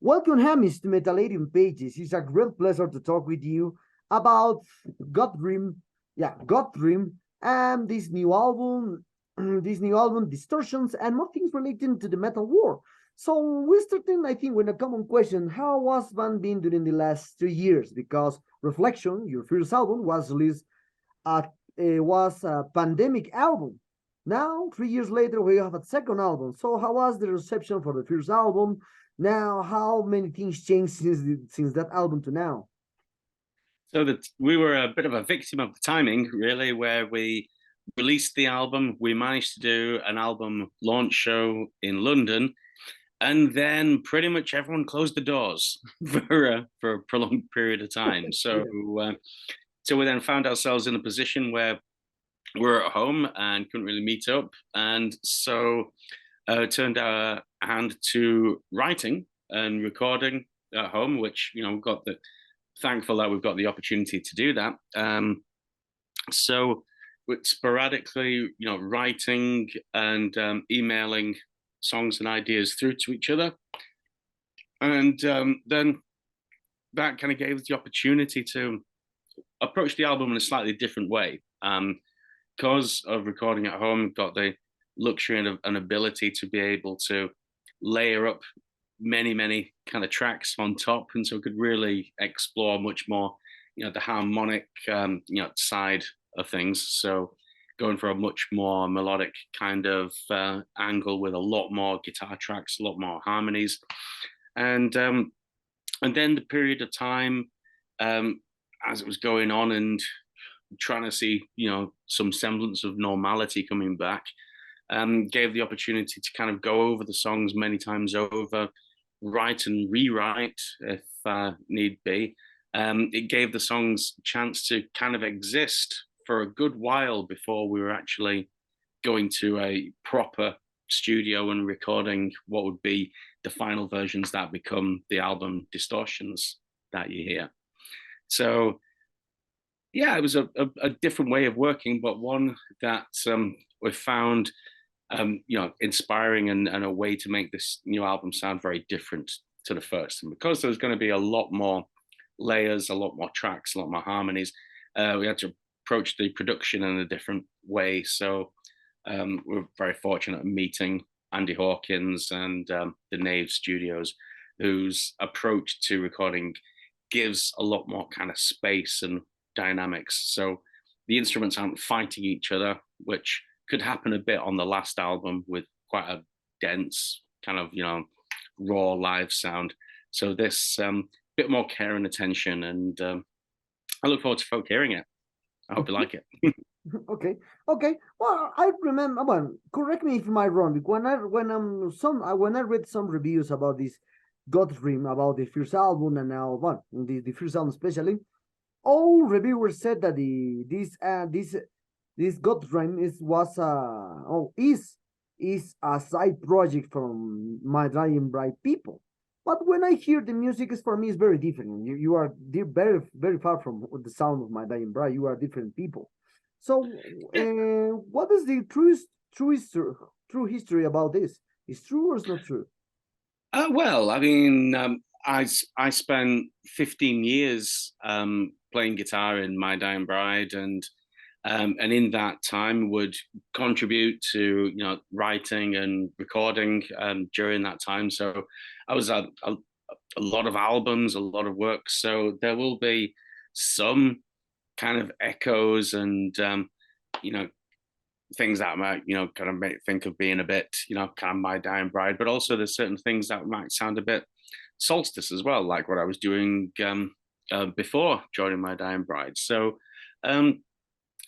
Welcome, Hamish, to Metallerium Pages. It's a great pleasure to talk with you about Godthrymm, Godthrymm, and this new album, Distortions, and more things relating to the metal war. So we're starting, I think, with a common question: how was band been during the last 3 years? Because Reflection, your first album, was released at was a pandemic album. Now, 3 years later, we have a second album. So, how was the reception for the first album? Now, how many things changed since that album to now? So that we were a bit of a victim of the timing, really, where we released the album. We managed to do an album launch show in London, and then pretty much everyone closed the doors for a prolonged period of time. So, so we then found ourselves in a position where we're at home and couldn't really meet up, and so turned our hand to writing and recording at home, which got the thankful that we've got the opportunity to do that. So sporadically, writing and emailing songs and ideas through to each other, and then that kind of gave us the opportunity to approach the album in a slightly different way. Because of recording at home, got the luxury and an ability to be able to layer up many kind of tracks on top, and so could really explore much more the harmonic side of things. So going for a much more melodic kind of angle with a lot more guitar tracks, a lot more harmonies, and then the period of time as it was going on and trying to see some semblance of normality coming back, gave the opportunity to kind of go over the songs many times over, write and rewrite if need be. It gave the songs a chance to kind of exist for a good while before we were actually going to a proper studio and recording what would be the final versions that become the album Distortions that you hear. So yeah, it was a different way of working, but one that we found inspiring and a way to make this new album sound very different to the first. And because there was going to be a lot more layers, a lot more tracks, a lot more harmonies, we had to approach the production in a different way. So we're very fortunate in meeting Andy Hawkins and the Nave Studios, whose approach to recording gives a lot more kind of space and dynamics. So the instruments aren't fighting each other, which could happen a bit on the last album with quite a dense kind of raw live sound. So this bit more care and attention, and I look forward to folk hearing it. I hope you like it. Okay. Well, I remember. Well, correct me if I'm wrong. When I read some reviews about this Godthrymm, about the first album, and now the first album especially, all reviewers said that this Godthrymm is a side project from My Dying Bride people. But when I hear the music, for me, it's very different. You are very far from the sound of My Dying Bride. You are different people. So, what is the true history about this? Is true or is not true? Well, I mean, I spent 15 years playing guitar in My Dying Bride, and in that time would contribute to writing and recording during that time. So I was a lot of albums, a lot of work. So there will be some kind of echoes and things that might kind of make think of being a bit kind of My Dying Bride, but also there's certain things that might sound a bit Solstice as well, like what I was doing before joining My Dying Bride. So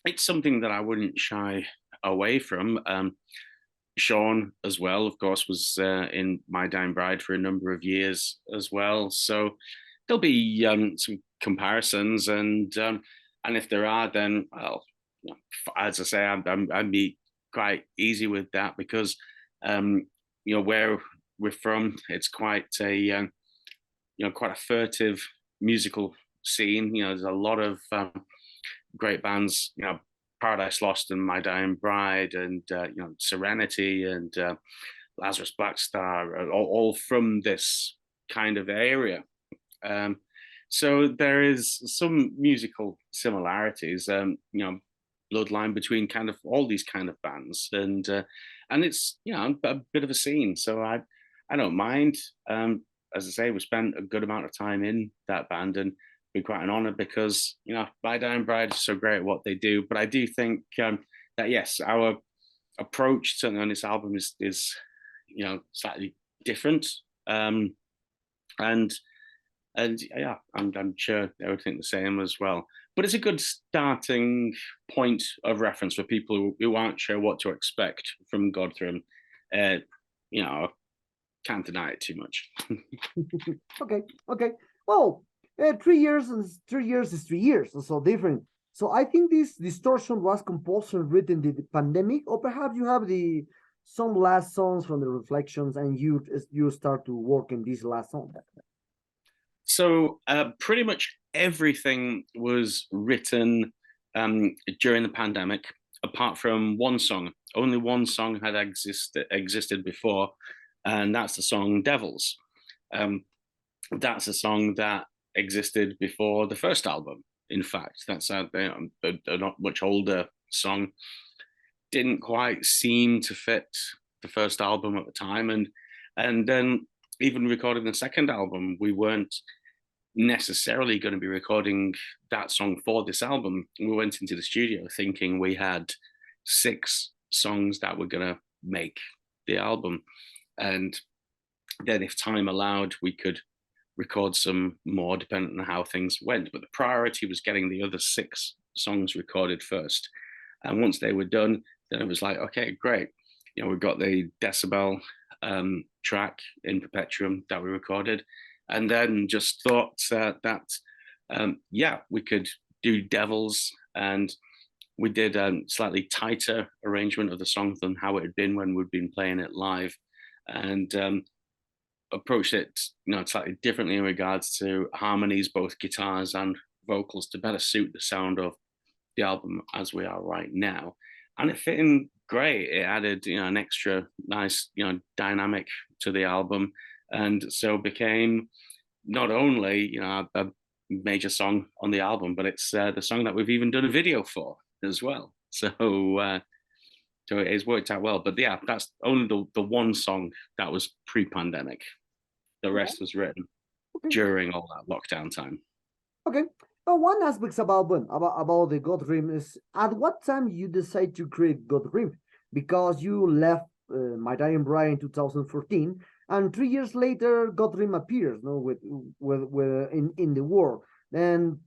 it's something that I wouldn't shy away from. Sean as well, of course, was in My Dying Bride for a number of years as well. So there'll be some comparisons, and if there are, then well, as I say, I'd be quite easy with that because where we're from, it's quite a quite a furtive musical scene. There's a lot of great bands, Paradise Lost and My Dying Bride, and Serenity and Lazarus Blackstar, all from this kind of area. So there is some musical similarities, bloodline between kind of all these kind of bands, and it's a bit of a scene. So I don't mind. As I say, we spent a good amount of time in that band, and be quite an honor because My Dying Bride is so great at what they do. But I do think that yes, our approach certainly on this album is slightly different, and yeah, I'm sure they would think the same as well. But it's a good starting point of reference for people who aren't sure what to expect from Godthrymm. Can't deny it too much. Okay. Well, 3 years and 3 years is 3 years, so different. So I think this distortion was composed and written in the pandemic, or perhaps you have some last songs from the reflections, and you start to work in this last song. So pretty much everything was written during the pandemic, apart from one song. Only one song had existed before, and that's the song Devils. That's a song that existed before the first album. In fact, that's a not much older song. Didn't quite seem to fit the first album at the time, and then even recording the second album, we weren't necessarily going to be recording that song for this album. We went into the studio thinking we had 6 songs that were going to make the album, and then if time allowed, we could record some more depending on how things went. But the priority was getting the other 6 songs recorded first, and once they were done, then it was like, okay, great, we've got the Decibel track in Perpetuum that we recorded, and then just thought that we could do Devils, and we did a slightly tighter arrangement of the song than how it had been when we'd been playing it live, and approached it slightly differently in regards to harmonies, both guitars and vocals, to better suit the sound of the album as we are right now. And it fit in great. It added an extra nice dynamic to the album, and so became not only a major song on the album, but it's the song that we've even done a video for as well. So it's worked out well. But yeah, that's only the one song that was pre-pandemic. The rest was written during all that lockdown time. Okay. One aspect about the Godthrymm is, at what time you decide to create Godthrymm? Because you left My Dying Bride in 2014, and 3 years later, Godthrymm appears, with in the world. Then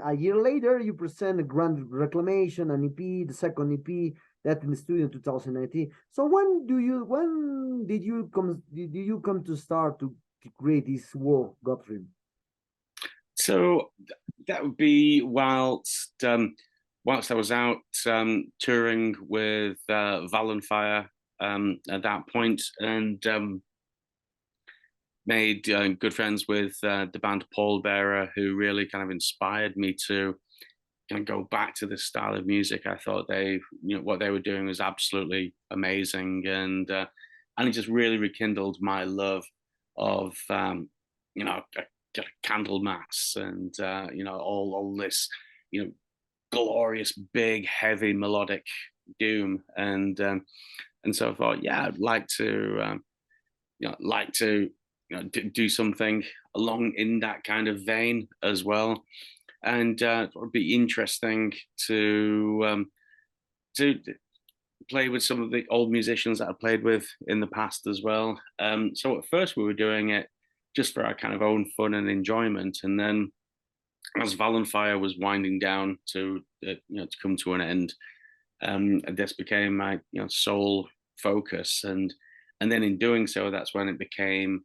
a year later, you present a Grand Reclamation, an EP, the second EP, that in the studio in 2019. So when did you come to start to create this work, Godthrymm? So that would be whilst I was out touring with Valenfire at that point, and made good friends with the band Pallbearer, who really kind of inspired me to go back to this style of music. I thought what they were doing was absolutely amazing, and it just really rekindled my love of Candlemass and all this glorious, big, heavy melodic doom, and so I thought, yeah, I'd like to do something along in that kind of vein as well, and it would be interesting to play with some of the old musicians that I played with in the past as well. So at first we were doing it just for our kind of own fun and enjoyment, and then as Valenfire was winding down to come to an end, this became my sole focus, and then in doing so, that's when it became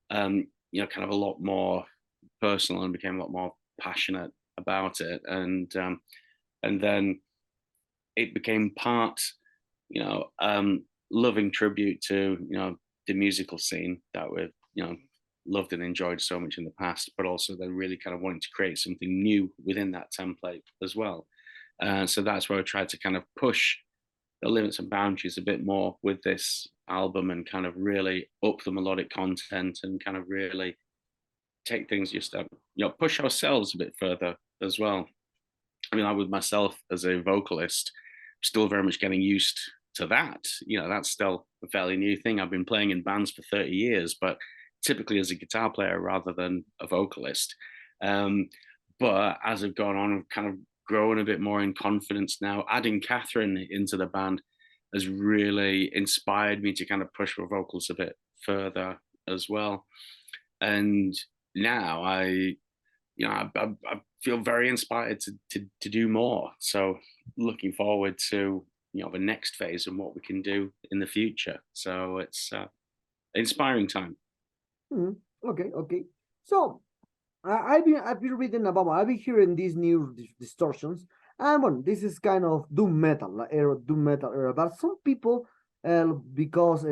kind of a lot more personal and became a lot more passionate about it, and then it became part loving tribute to the musical scene that we've loved and enjoyed so much in the past, but also then really kind of wanting to create something new within that template as well. So that's where I tried to kind of push the limits and boundaries a bit more with this album and kind of really up the melodic content and kind of really take things just push ourselves a bit further as well. I mean, I with myself as a vocalist, still very much getting used to that. That's still a fairly new thing. I've been playing in bands for 30 years, but typically as a guitar player rather than a vocalist. But as I've gone on, I've kind of grown a bit more in confidence now. Adding Catherine into the band has really inspired me to kind of push my vocals a bit further as well. And now I feel very inspired to do more. So looking forward to the next phase and what we can do in the future. So it's inspiring time. Okay. So I've been reading about, I've been hearing these new distortions, and well, this is kind of doom metal era. But some people, because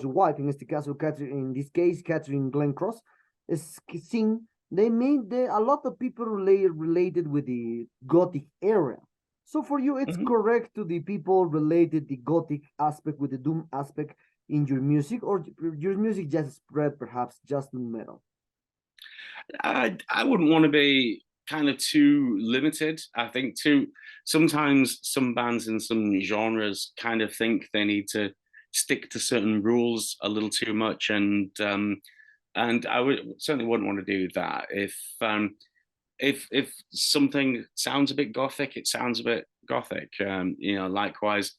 wife, in this case, Catherine Glencross, is sing. They made a lot of people related with the Gothic era. So for you, it's correct to the people related the Gothic aspect with the doom aspect in your music, or your music just spread perhaps just in metal? I wouldn't want to be kind of too limited. I think sometimes some bands in some genres kind of think they need to stick to certain rules a little too much, and I certainly wouldn't want to do that. If something sounds a bit gothic, it sounds a bit gothic. Likewise,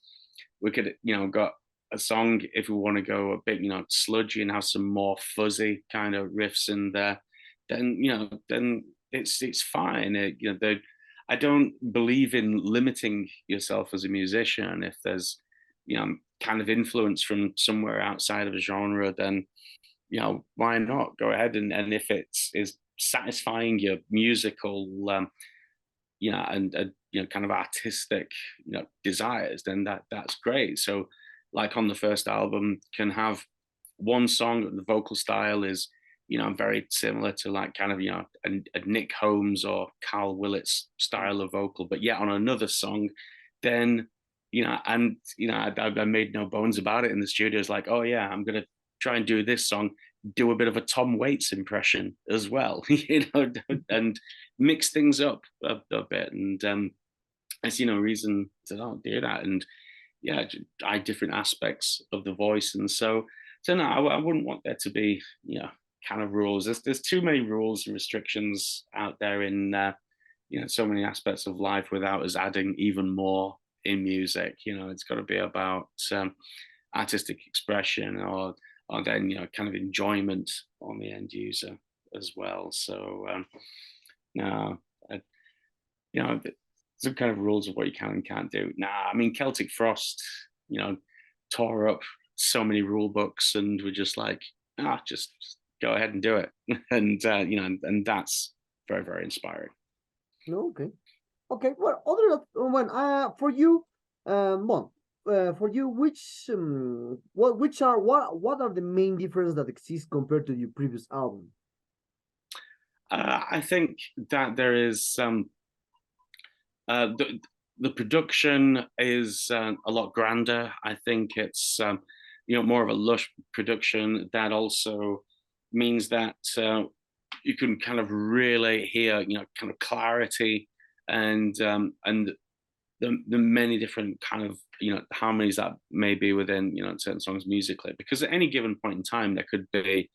we could got a song if we want to go a bit sludgy and have some more fuzzy kind of riffs in there, then it's fine. I don't believe in limiting yourself as a musician. If there's kind of influence from somewhere outside of a genre, then why not go ahead and if it is satisfying your musical and kind of artistic desires, then that's great. So like on the first album, can have one song, the vocal style is very similar to like kind of a Nick Holmes or Carl Willett's style of vocal, but yet on another song, then I made no bones about it in the studio. It's like, oh yeah, I'm gonna try and do this song, do a bit of a Tom Waits impression as well, and mix things up a bit. And I see no reason to not do that. And yeah, I different aspects of the voice, and so no, I wouldn't want there to be kind of rules. There's too many rules and restrictions out there in so many aspects of life without us adding even more in music. It's got to be about artistic expression or then kind of enjoyment on the end user as well. So no, some kind of rules of what you can and can't do. I mean, Celtic Frost, tore up so many rule books, and we're just like, just go ahead and do it. And and that's very, very inspiring. Okay. Well, for you, for you, what are the main differences that exist compared to your previous album? I think that there is the production is a lot grander. I think it's more of a lush production. That also means that you can kind of really hear kind of clarity and the many different kind of harmonies that may be within certain songs musically, because at any given point in time there could be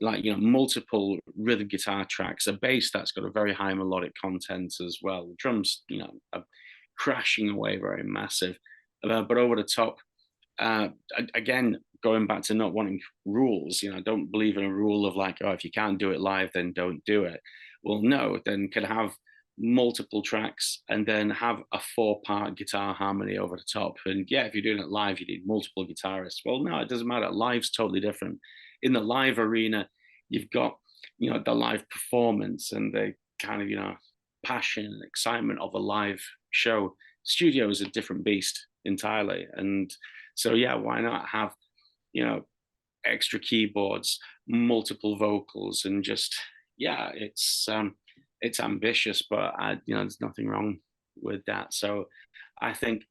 like multiple rhythm guitar tracks, a bass that's got a very high melodic content as well, the drums are crashing away, very massive, but over the top. Again, going back to not wanting rules, I don't believe in a rule of like, oh, if you can't do it live, then don't do it. Well, no, then can have multiple tracks and then have a 4-part guitar harmony over the top. And yeah, if you're doing it live, you need multiple guitarists. Well, no, it doesn't matter. Live's totally different. In the live arena, you've got the live performance and the kind of passion and excitement of a live show. Studio is a different beast entirely. And so yeah, why not have extra keyboards, multiple vocals, and just it's ambitious, but there's nothing wrong with that. So I think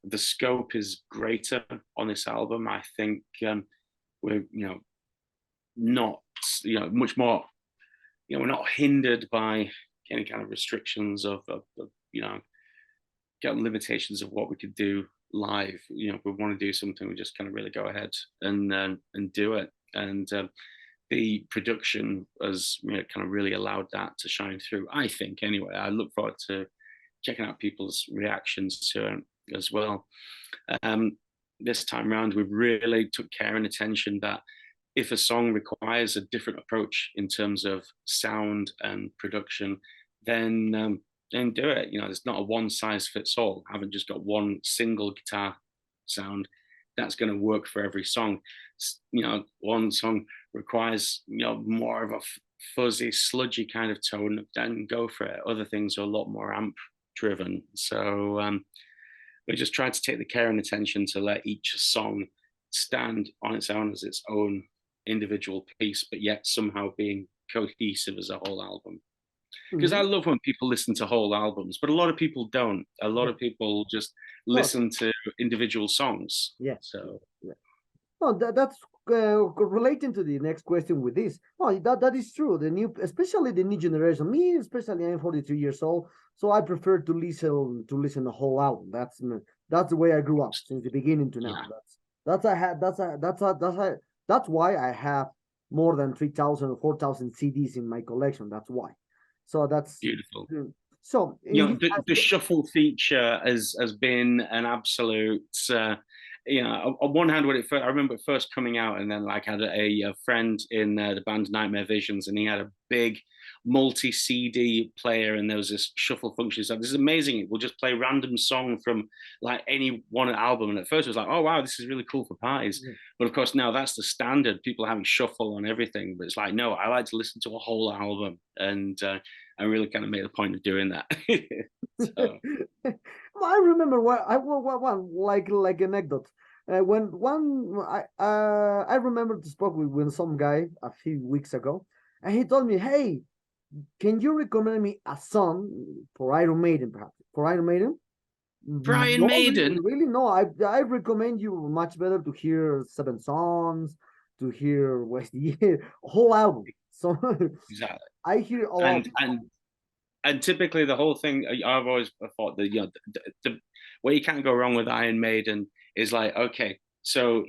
the scope is greater on this album. I think we're not much more, we're not hindered by any kind of restrictions of limitations of what we could do live. If we want to do something, we just kind of really go ahead and do it. And the production has kind of really allowed that to shine through, I think. Anyway, I look forward to checking out people's reactions to it as well. This time around, we've really took care and attention that if a song requires a different approach in terms of sound and production, then do it. There's not a one size fits all. I haven't just got one single guitar sound that's going to work for every song. One song requires more of a fuzzy, sludgy kind of tone, then go for it. Other things are a lot more amp driven. So we just tried to take the care and attention to let each song stand on its own as its own individual piece, but yet somehow being cohesive as a whole album. Because I love when people listen to whole albums, but a lot of people don't. A lot of people just listen to individual songs. Yeah. So. Yeah. Well, that's relating to the next question with this. Well, that is true. Especially the new generation. Me, especially, I'm 43 years old, so I prefer to listen the whole album. That's the way I grew up since the beginning to now. Yeah. That's why I have more than 3,000 or 4,000 CDs in my collection. That's why. So that's beautiful. So the shuffle feature has been an absolute. On one hand, I remember it first coming out, and then I had a friend in the band Nightmare Visions, and he had a big multi-CD player, and there was this shuffle function. So this is amazing. It will just play random song from any one album. And at first it was like, oh wow, this is really cool for parties. Yeah. But of course now that's the standard. People having shuffle on everything. But it's like, no, I like to listen to a whole album, and I really kind of made a point of doing that. So. I remember one like anecdote. I remember to spoke with some guy a few weeks ago, and he told me, "Hey, can you recommend me a song for Iron Maiden, perhaps? For Iron Maiden?" Brian Maiden? Really, no. I recommend you much better to hear 7 songs, to hear whole album. So exactly. I hear a lot. And typically the whole thing, I've always thought that the where you can't go wrong with Iron Maiden is like, okay, so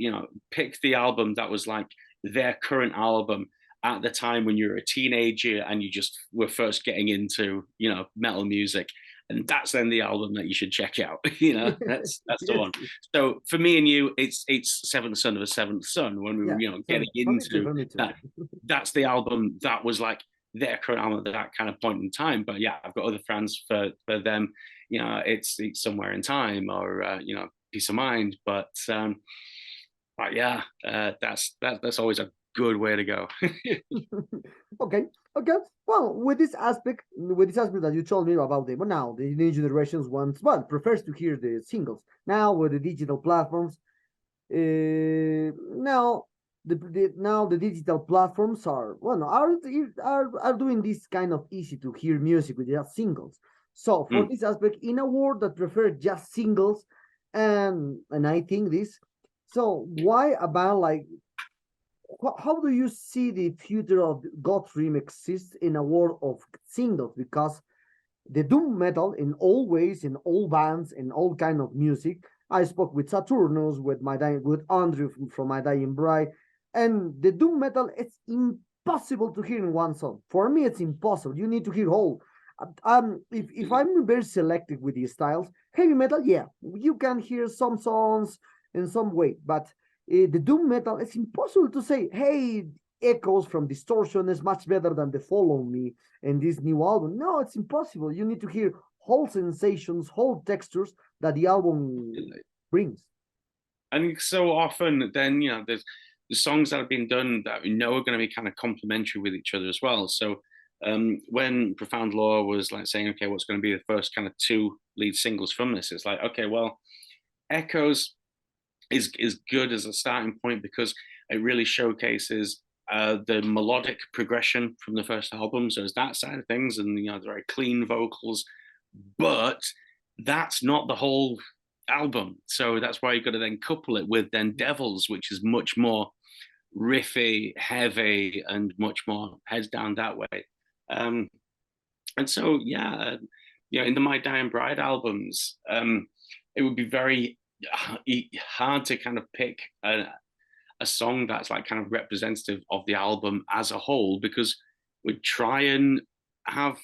pick the album that was like their current album at the time when you were a teenager and you just were first getting into metal music, and that's then the album that you should check out. That's the one. So for me and you, it's Seventh Son of a Seventh Son when we were getting into that. That's the album that was like their current album at that kind of point in time. But yeah, I've got other friends for them. It's Somewhere in Time or Peace of Mind. But yeah, that's always a good way to go. Okay. Well, with this aspect that you told me about but now the new generations prefers to hear the singles. Now with the digital platforms, now the digital platforms are doing this kind of easy to hear music with just singles. So for this aspect, in a world that prefer just singles, and I think this, so why a band like, how do you see the future of Godthrymm exists in a world of singles? Because the doom metal in all ways, in all bands, in all kind of music. I spoke with Saturnus, with Andrew from My Dying Bride, and the doom metal, it's impossible to hear in one song. For me, it's impossible. You need to hear whole. If I'm very selective with the styles, heavy metal, yeah, you can hear some songs in some way, but the doom metal, it's impossible to say, hey, Echoes from Distortion is much better than the Follow Me in this new album. No, it's impossible. You need to hear whole sensations, whole textures that the album brings. And so often then, there's the songs that have been done that we know are going to be kind of complementary with each other as well. So when Profound Law was like saying, okay, what's going to be the first kind of 2 lead singles from this? It's like, okay, well, Echoes is good as a starting point because it really showcases the melodic progression from the first album. So it's that side of things, and very clean vocals. But that's not the whole album. So that's why you've got to then couple it with then Devils, which is much more riffy, heavy, and much more heads down that way. And so, yeah, in the My Dying Bride albums, it would be very hard to kind of pick a song that's like kind of representative of the album as a whole, because we'd try and have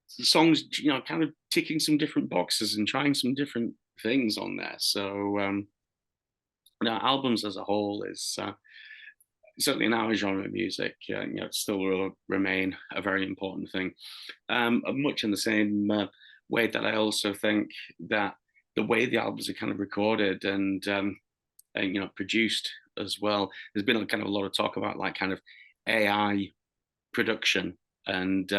songs, kind of ticking some different boxes and trying some different things on there. So, albums as a whole is certainly in our genre of music, it still will remain a very important thing. Much in the same way that I also think that the way the albums are kind of recorded and produced as well. There's been kind of a lot of talk about like kind of AI production, and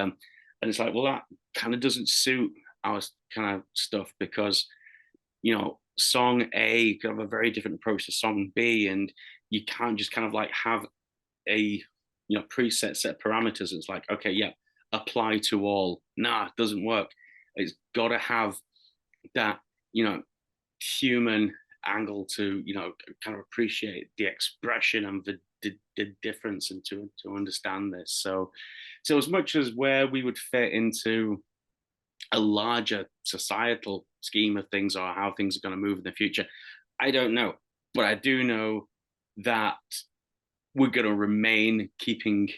it's like, well, that kind of doesn't suit our kind of stuff, because song A could have a very different approach to song B, and you can't just kind of like have a preset set parameters. It's like, okay, yeah, apply to all. Nah, it doesn't work. It's got to have that human angle to kind of appreciate the expression and the difference, and to understand this. So as much as where we would fit into a larger societal scheme of things, or how things are going to move in the future, I don't know. But I do know that we're going to remain keeping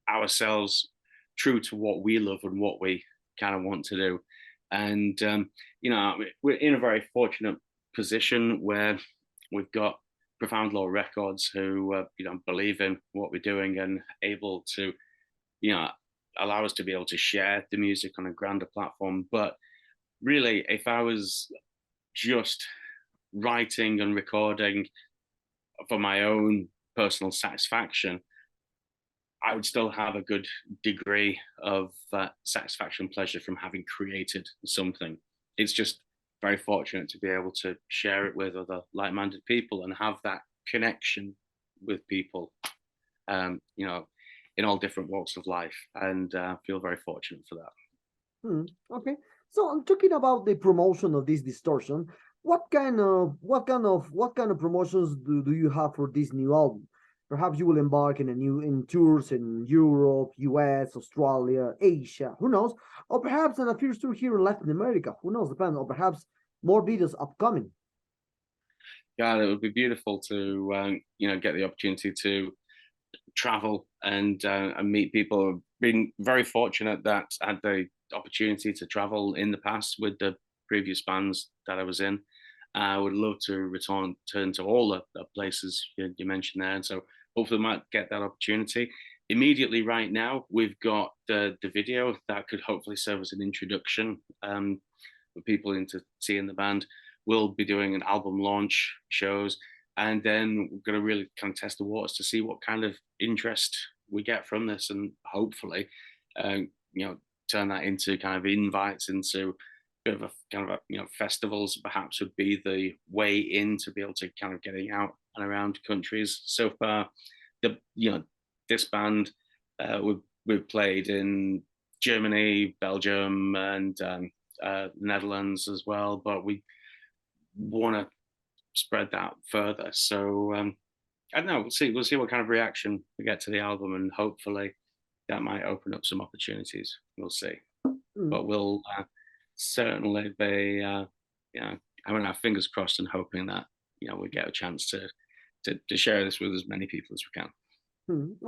ourselves true to what we love and what we kind of want to do. And we're in a very fortunate position where we've got Profound Law Records, who believe in what we're doing and able to allow us to be able to share the music on a grander platform. But really, if I was just writing and recording for my own personal satisfaction, I would still have a good degree of satisfaction and pleasure from having created something. It's just very fortunate to be able to share it with other like-minded people and have that connection with people, in all different walks of life, and feel very fortunate for that. Okay, so I'm talking about the promotion of this distortion. What kind of promotions do you have for this new album? Perhaps you will embark in tours in Europe, US, Australia, Asia, who knows? Or perhaps on a first tour here in Latin America, who knows, depends, or perhaps more videos upcoming. Yeah, it would be beautiful to get the opportunity to travel and meet people. I've been very fortunate that I had the opportunity to travel in the past with the previous bands that I was in. I would love to return to all the places you mentioned there, and so hopefully I might get that opportunity. Immediately right now, we've got the video that could hopefully serve as an introduction for people into seeing the band. We'll be doing an album launch shows, and then we're going to really kind of test the waters to see what kind of interest we get from this, and hopefully, turn that into kind of invites into a bit of a kind of festivals. Perhaps would be the way in to be able to kind of getting out and around countries. So far, this band we've played in Germany, Belgium, and Netherlands as well, but we want to spread that further. So I don't know. We'll see what kind of reaction we get to the album, and hopefully that might open up some opportunities. We'll see. But we'll certainly be having our fingers crossed and hoping that we get a chance to share this with as many people as we can.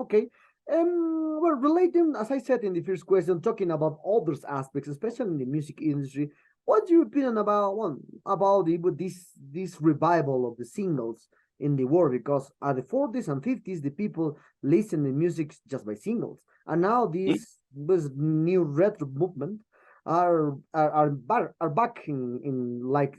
Okay. Well, relating, as I said in the first question, talking about other aspects, especially in the music industry, what's your opinion about this revival of the singles in the world? Because at the 40s and 50s, the people listen to music just by singles, and now this new retro movement are back in like,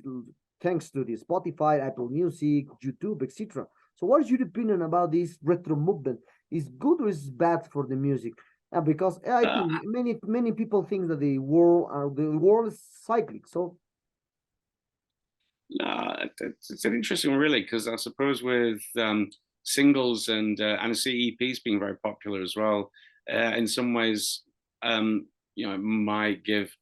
thanks to the Spotify, Apple Music, YouTube, etc. So what is your opinion about this retro movement? Is good or is bad for the music? Because I think many people think that the world is cyclic. So it's an interesting one, really, because I suppose with singles and I see EPs being very popular as well. In some ways, it might give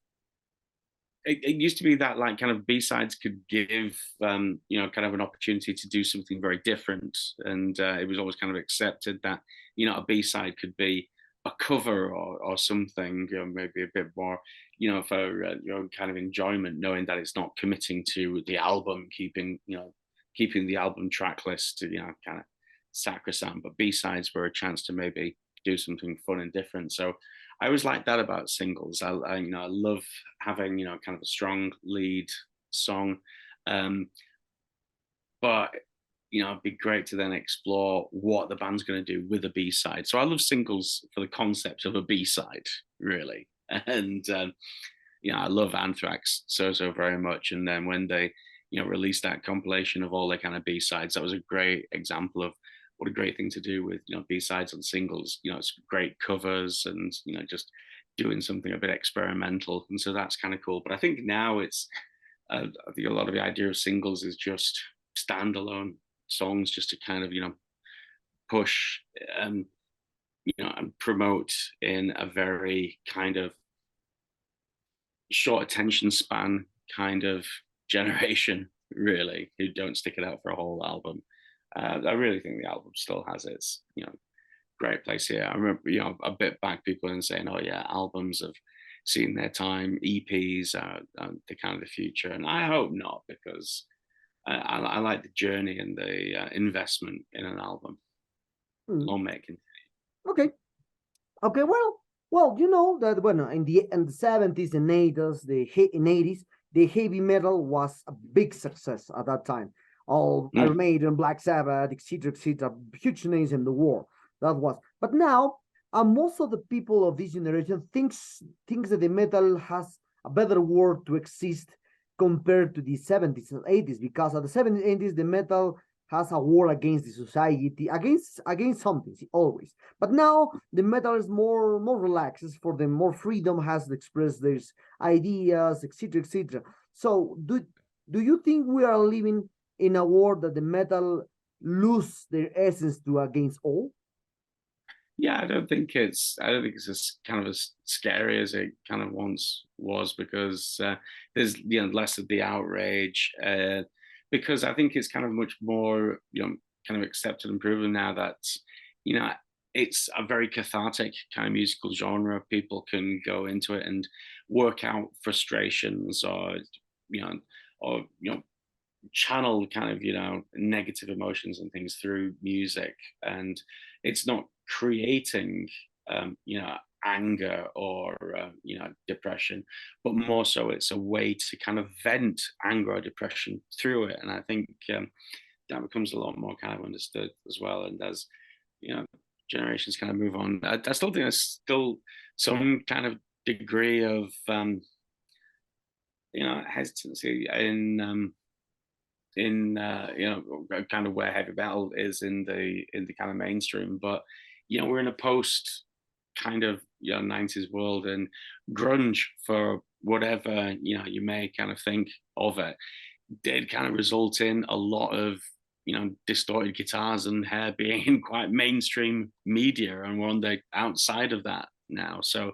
it used to be that like kind of B-sides could give you know, kind of an opportunity to do something very different, and it was always kind of accepted that, you know, a B-side could be a cover or something, you know, maybe a bit more, you know, for your own kind of enjoyment, knowing that it's not committing to the album, keeping the album track list, you know, kind of sacrosanct. But B-sides were a chance to maybe do something fun and different. So I always like that about singles. I you know, I love having, you know, kind of a strong lead song, um, but you know, it'd be great to then explore what the band's going to do with a B side. So I love singles for the concept of a B side, really, and you know, I love Anthrax so very much. And then when they, you know, released that compilation of all their kind of B sides, that was a great example of what a great thing to do with, you know, B sides on singles. You know, it's great covers and, you know, just doing something a bit experimental. And so that's kind of cool. But I think now it's, I think a lot of the idea of singles is just standalone songs, just to kind of, you know, push, you know, and promote in a very kind of short attention span kind of generation, really, who don't stick it out for a whole album. I really think the album still has its, you know, great place here. I remember, you know, a bit back, people in saying, "Oh yeah, albums have seen their time. EPs are the kind of the future," and I hope not, because I like the journey and the investment in an album. Long making. Okay. Okay. Well, you know that when in the 70s and 80s, the heavy metal was a big success at that time. All Iron Maiden, Black Sabbath, etc., huge names in the war. That was. But now, most of the people of this generation thinks that the metal has a better world to exist compared to the 70s and 80s, because at the 70s and 80s the metal has a war against the society, against something always. But now the metal is more relaxed for them, more freedom has to express their ideas, etc. So do you think we are living in a world that the metal lose their essence to against all? Yeah, I don't think it's as kind of as scary as it kind of once was, because there's, you know, less of the outrage, because I think it's kind of much more, you know, kind of accepted and proven now that, you know, it's a very cathartic kind of musical genre. People can go into it and work out frustrations, or you know, channel kind of, you know, negative emotions and things through music, and it's not creating you know, anger or you know, depression, but more so it's a way to kind of vent anger or depression through it. And I think that becomes a lot more kind of understood as well. And as, you know, generations kind of move on, I still think there's still some kind of degree of you know, hesitancy in you know, kind of where heavy metal is in the kind of mainstream. But you know, we're in a post kind of, you know, 90s world, and grunge, for whatever, you know, you may kind of think of it, did kind of result in a lot of, you know, distorted guitars and hair being in quite mainstream media, and we're on the outside of that now. So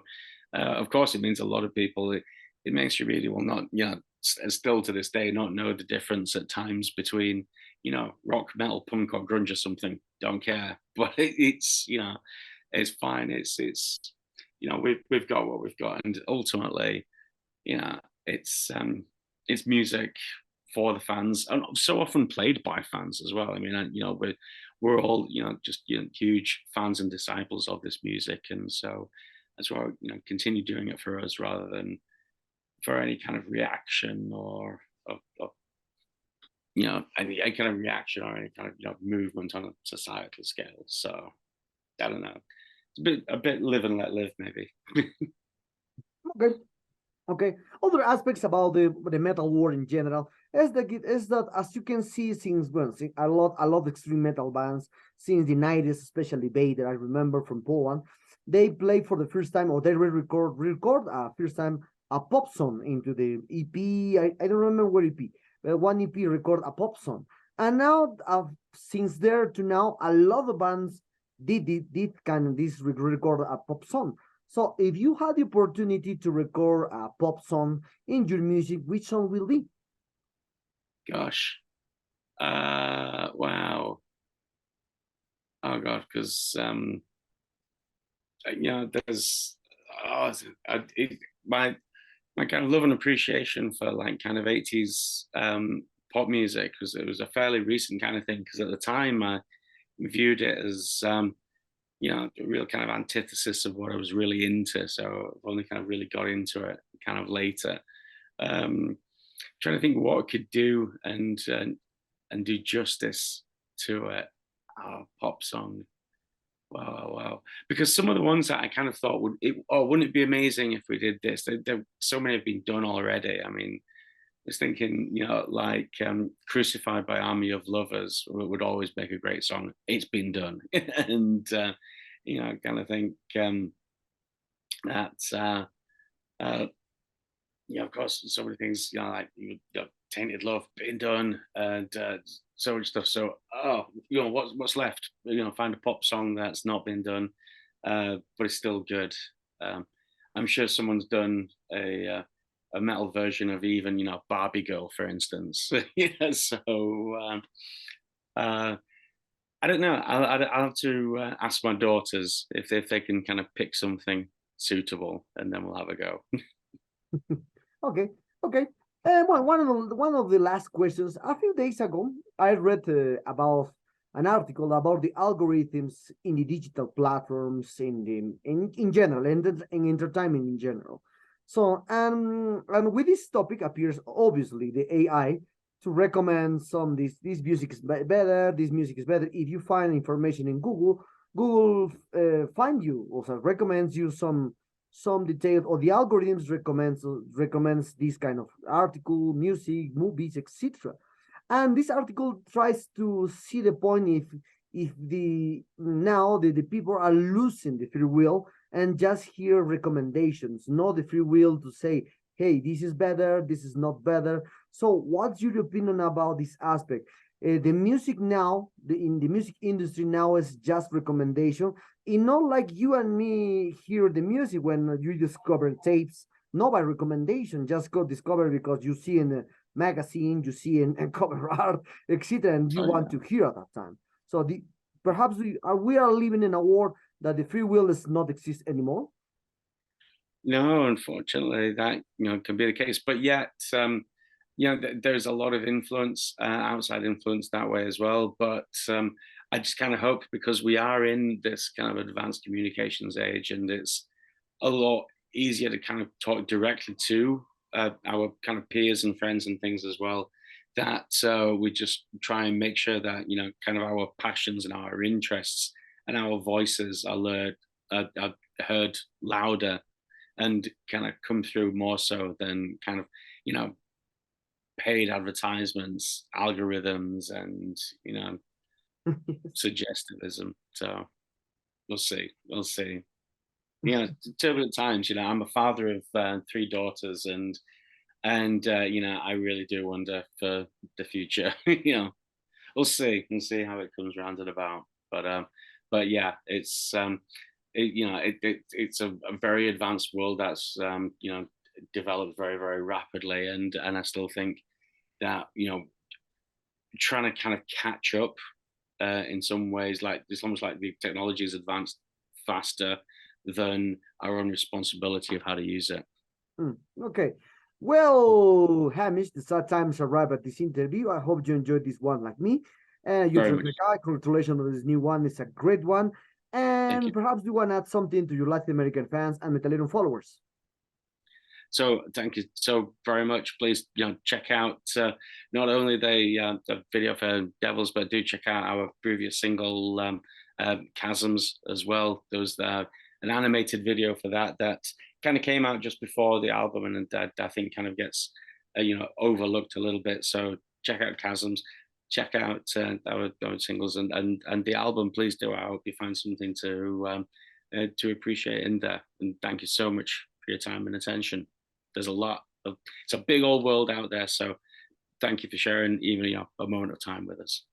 of course it means a lot of people in mainstream media will not, you know, still to this day not know the difference at times between, you know, rock, metal, punk, or grunge or something. Don't care. But it's, you know, it's fine. It's you know, we've got what we've got, and ultimately, you know, it's music for the fans, and so often played by fans as well. I mean, you know, we're all, you know, just, you know, huge fans and disciples of this music, and so that's why, you know, continue doing it for us rather than for any kind of reaction or you know, any kind of reaction or any kind of, you know, movement on a societal scale. So I don't know. It's a bit live and let live, maybe. Okay. Okay. Other aspects about the metal world in general is that as you can see, since a lot of extreme metal bands since the 90s, especially Vader, I remember from Poland, they play for the first time, or they record first time a pop song into the EP. I don't remember what EP, but one EP record a pop song. And now, since there to now, a lot of bands did kind of this record a pop song. So if you had the opportunity to record a pop song in your music, which song will be? Gosh. Wow. Oh God, because there's oh, my kind of love and appreciation for like kind of 80s pop music, because it was a fairly recent kind of thing. Because at the time I viewed it as a real kind of antithesis of what I was really into. So I've only kind of really got into it kind of later. Trying to think what I could do and do justice to it. Oh, pop song. Wow. Because some of the ones that I kind of thought wouldn't it be amazing if we did this? So many have been done already. I mean, I was thinking, like Crucified by Army of Lovers would always make a great song. It's been done. And, I kind of think that, of course, so many things, like Tainted Love, been done, and so much stuff. So, what's left? Find a pop song that's not been done, but it's still good. I'm sure someone's done a metal version of even Barbie Girl, for instance. So I don't know. I'll have to ask my daughters if they can kind of pick something suitable, and then we'll have a go. Okay, okay. Well, one of the last questions. A few days ago, I read about an article about the algorithms in the digital platforms in general, and in entertainment in general. So, and with this topic appears obviously the AI to recommend this music is better, this music is better. If you find information in Google, Google find you, also recommends you some detail, or the algorithms recommends this kind of article, music, movies, etc. And this article tries to see the point if the people are losing the free will and just hear recommendations, not the free will to say, hey, this is better, this is not better. So what's your opinion about this aspect? The music now, in the music industry now, is just recommendation. It's not like you and me hear the music when you discover tapes, not by recommendation, just go discover because you see in a magazine, you see in cover art, etc., and you want to hear at that time. So perhaps we are living in a world that the free will does not exist anymore. No, unfortunately, that can be the case. But yet, there's a lot of influence, outside influence that way as well. But I just kind of hope, because we are in this kind of advanced communications age, and it's a lot easier to kind of talk directly to our kind of peers and friends and things as well, that we just try and make sure that kind of our passions and our interests and our voices are heard louder and kind of come through more so than kind of paid advertisements, algorithms, and suggestivism. So we'll see. Turbulent times. I'm a father of 3 daughters, and I really do wonder for the future. We'll see how it comes round and about. But yeah, it's it's a very advanced world that's developed very, very rapidly, and I still think that trying to kind of catch up in some ways, like it's almost like the technology has advanced faster than our own responsibility of how to use it. Okay. Well, Hamish, the sad times arrived at this interview. I hope you enjoyed this one like me. Congratulations on this new one. It's a great one. And perhaps you want to add something to your Latin American fans and Metallerium followers. So thank you so very much. Please, check out not only the video for Devils, but do check out our previous single, Chasms, as well. There was an animated video for that kind of came out just before the album, and I think kind of gets overlooked a little bit. So check out Chasms, check out our singles and the album. Please do. I hope you find something to appreciate in there. And thank you so much for your time and attention. There's it's a big old world out there. So thank you for sharing even a moment of time with us.